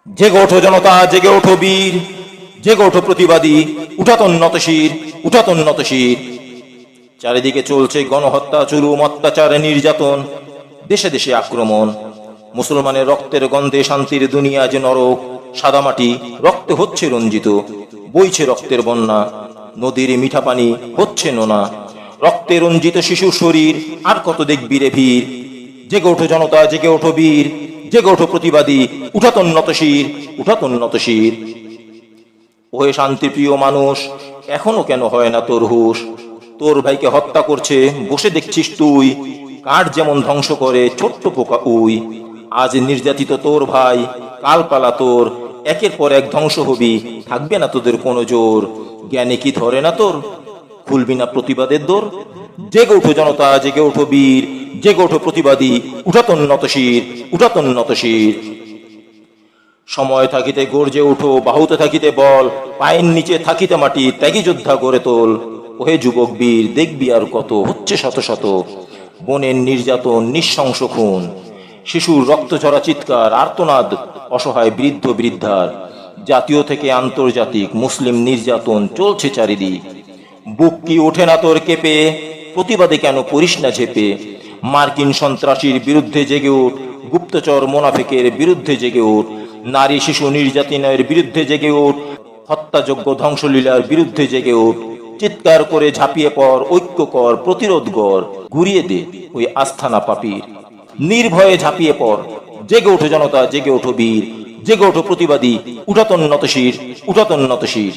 জেগে ওঠো জনতা, জেগে ওঠো বীর, জেগে ওঠো প্রতিবাদী, উঠাতোন্নত শির, উঠাতোন্নত শির। চারিদিকে চলছে গণহত্যা, জুলুম, অত্যাচার, নির্যাতন, দেশে দেশে আক্রমণ। মুসলমানের রক্তের গন্ধে শান্তির দুনিয়া যে নরক। সাদামাটি রক্তে হচ্ছে রঞ্জিত, বইছে রক্তের বন্যা, নদীর মিঠা পানি হচ্ছে নোনা। রক্তে রঞ্জিত শিশুর শরীর, আর কত দেখবি রে ভিড়। জেগে ওঠো জনতা, জেগে ওঠো বীর, জেগে ওঠো প্রতিবাদী, উঠাতোন্নত শির, উঠাতোন্নত শির। ওহে শান্তিপ্রিয় মানুষ, এখনো কেন হয় না তোর হুঁশ? তোর ভাইকে হত্যা করছে বসে দেখছিস তুই, কাঠ যেমন ধ্বংস করে ছোট্ট পোকা উই। আজ নির্যাতিত তোর ভাই, কাল পালা তোর, একের পর এক ধ্বংস হবি, থাকবে না তোদের কোনো জোর। জ্ঞানে কি ধরে না তোর, খুলবি না প্রতিবাদের দোর? জেগে ওঠো জনতা, জেগে ওঠো বীর, জেগে ওঠো প্রতিবাদী, উঠাতোন্নত শির, উঠাতোন্নত শির। সময় থাকিতে গর্জে উঠো, বাহুতে থাকিতে বল, পায়ের নিচে থাকিতে মাটি, ত্যাগী যোদ্ধা গড়ে তোল। ওহে যুবক বীর, দেখবি আর কত হচ্ছে শত শত বনের নির্যাতন, নৃশংস খুন, শিশুর রক্ত ঝরা চিৎকার, আর্তনাদ অসহায় বৃদ্ধ বৃদ্ধার। জাতীয় থেকে আন্তর্জাতিক মুসলিম নির্যাতন চলছে চারিদিক। বুক কি ওঠে না তোর কেঁপে, প্রতিবাদে কেন করিস না ঝেপে? মার্কিন সন্ত্রাসীর বিরুদ্ধে জেগে ওঠ, গুপ্তচর মোনাফেকের বিরুদ্ধে জেগে ওঠ, নারী শিশু নির্যাতনের বিরুদ্ধে জেগে ওঠ, হত্যাযোগ্য ধ্বংসলীলার বিরুদ্ধে জেগে ওঠ। চিৎকার করে ঝাঁপিয়ে পড়, ঐক্য কর, প্রতিরোধ কর, ঘুরিয়ে দে ওই আস্থানা পাপীর। নির্ভয়ে ঝাঁপিয়ে পড়, জেগে ওঠো জনতা, জেগে ওঠো বীর, জেগে ওঠো প্রতিবাদী, উঠাতোন্নত শির, উঠাতোন্নত শির।